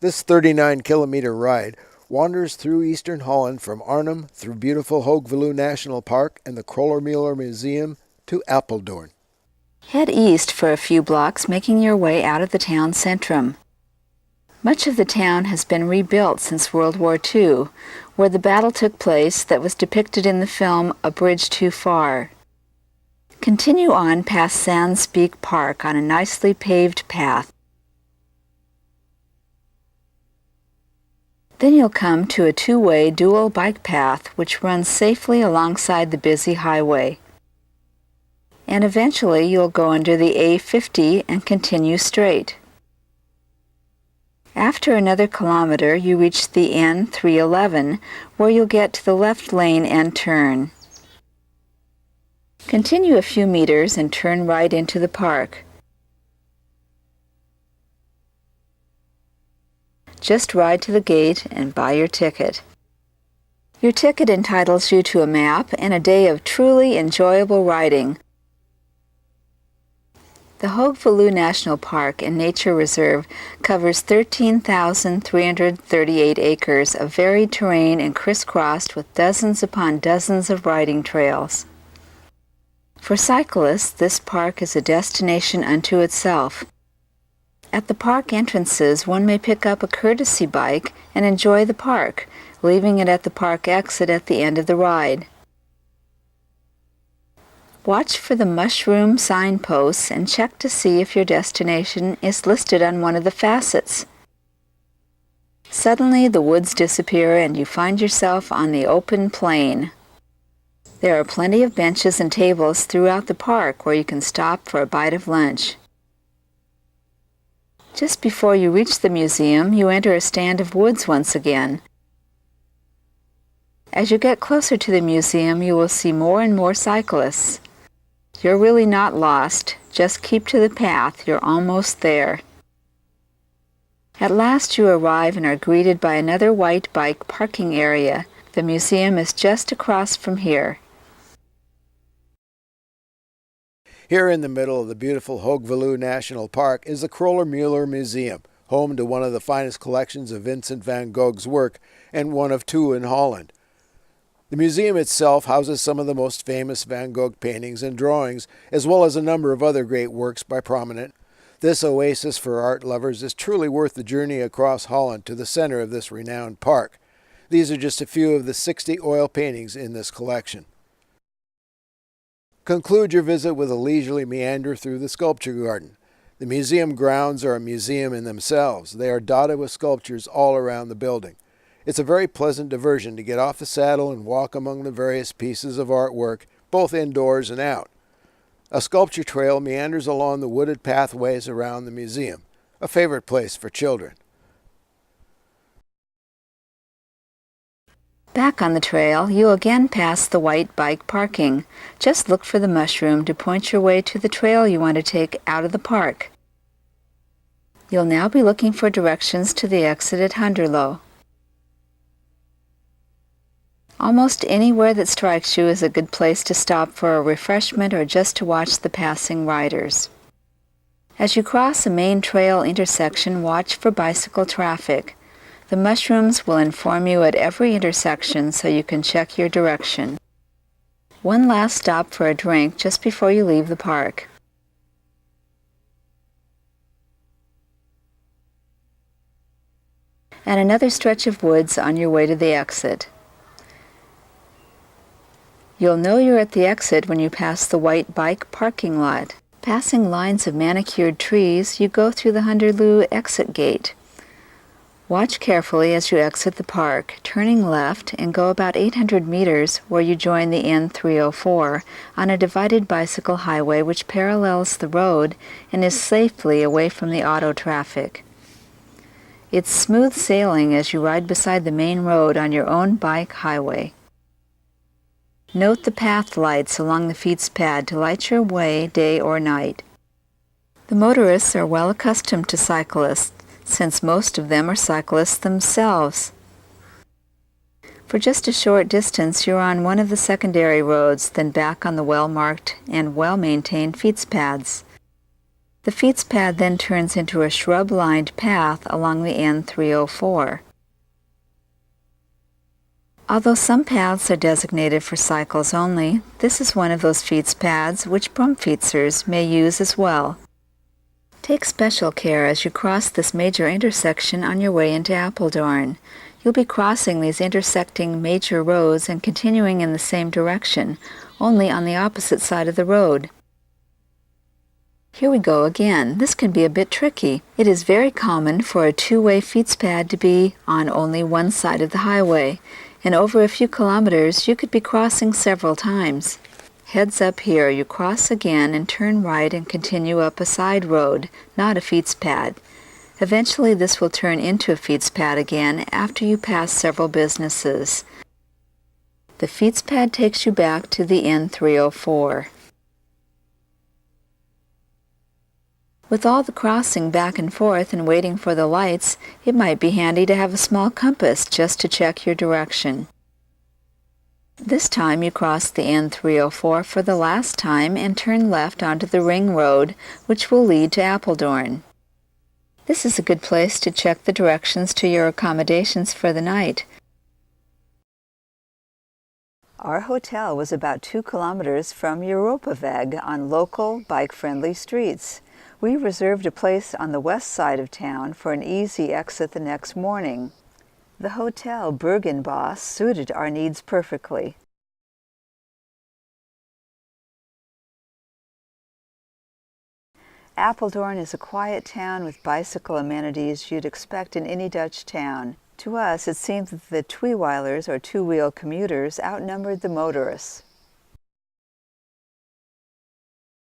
This 39-kilometer ride wanders through eastern Holland from Arnhem through beautiful Hoge Veluwe National Park and the Krollermüller Museum to Apeldoorn. Head east for a few blocks, making your way out of the town centrum. Much of the town has been rebuilt since World War II, where the battle took place that was depicted in the film A Bridge Too Far. Continue on past Sandsbeek Park on a nicely paved path. Then you'll come to a two-way dual bike path which runs safely alongside the busy highway. And eventually you'll go under the A50 and continue straight. After another kilometer, you reach the N311, where you'll get to the left lane and turn. Continue a few meters and turn right into the park. Just ride to the gate and buy your ticket. Your ticket entitles you to a map and a day of truly enjoyable riding. The Hoge Veluwe National Park and Nature Reserve covers 13,338 acres of varied terrain and crisscrossed with dozens upon dozens of riding trails. For cyclists, this park is a destination unto itself. At the park entrances, one may pick up a courtesy bike and enjoy the park, leaving it at the park exit at the end of the ride. Watch for the mushroom signposts and check to see if your destination is listed on one of the facets. Suddenly, the woods disappear and you find yourself on the open plain. There are plenty of benches and tables throughout the park where you can stop for a bite of lunch. Just before you reach the museum, you enter a stand of woods once again. As you get closer to the museum, you will see more and more cyclists. You're really not lost. Just keep to the path. You're almost there. At last you arrive and are greeted by another white bike parking area. The museum is just across from here. Here in the middle of the beautiful Hoge Veluwe National Park is the Krollermüller Museum, home to one of the finest collections of Vincent van Gogh's work and one of two in Holland. The museum itself houses some of the most famous Van Gogh paintings and drawings, as well as a number of other great works by prominent. This oasis for art lovers is truly worth the journey across Holland to the center of this renowned park. These are just a few of the 60 oil paintings in this collection. Conclude your visit with a leisurely meander through the sculpture garden. The museum grounds are a museum in themselves. They are dotted with sculptures all around the building. It's a very pleasant diversion to get off the saddle and walk among the various pieces of artwork, both indoors and out. A sculpture trail meanders along the wooded pathways around the museum, a favorite place for children. Back on the trail, you again pass the white bike parking. Just look for the mushroom to point your way to the trail you want to take out of the park. You'll now be looking for directions to the exit at Hunderlo. Almost anywhere that strikes you is a good place to stop for a refreshment or just to watch the passing riders. As you cross a main trail intersection, watch for bicycle traffic. The mushrooms will inform you at every intersection so you can check your direction. One last stop for a drink just before you leave the park. And another stretch of woods on your way to the exit. You'll know you're at the exit when you pass the white bike parking lot. Passing lines of manicured trees, you go through the Hunderlo exit gate. Watch carefully as you exit the park, turning left and go about 800 meters where you join the N304 on a divided bicycle highway which parallels the road and is safely away from the auto traffic. It's smooth sailing as you ride beside the main road on your own bike highway. Note the path lights along the fietspad to light your way day or night. The motorists are well accustomed to cyclists, since most of them are cyclists themselves. For just a short distance, you're on one of the secondary roads, then back on the well-marked and well-maintained fietspads. The fietspad then turns into a shrub-lined path along the N304. Although some paths are designated for cycles only, this is one of those fietspads which Brumfietsers may use as well. Take special care as you cross this major intersection on your way into Apeldoorn. You'll be crossing these intersecting major roads and continuing in the same direction, only on the opposite side of the road. Here we go again. This can be a bit tricky. It is very common for a two-way fietspad to be on only one side of the highway, and over a few kilometers you could be crossing several times. Heads up here, you cross again and turn right and continue up a side road, not a fietspad. Eventually this will turn into a fietspad again after you pass several businesses. The fietspad takes you back to the N304. With all the crossing back and forth and waiting for the lights, it might be handy to have a small compass just to check your direction. This time you cross the N304 for the last time and turn left onto the ring road, which will lead to Apeldoorn. This is a good place to check the directions to your accommodations for the night. Our hotel was about 2 kilometers from Europaweg on local, bike-friendly streets. We reserved a place on the west side of town for an easy exit the next morning. The Hotel Bergenbos suited our needs perfectly. Apeldoorn is a quiet town with bicycle amenities you'd expect in any Dutch town. To us, it seems that the tweewielers or two-wheel commuters outnumbered the motorists.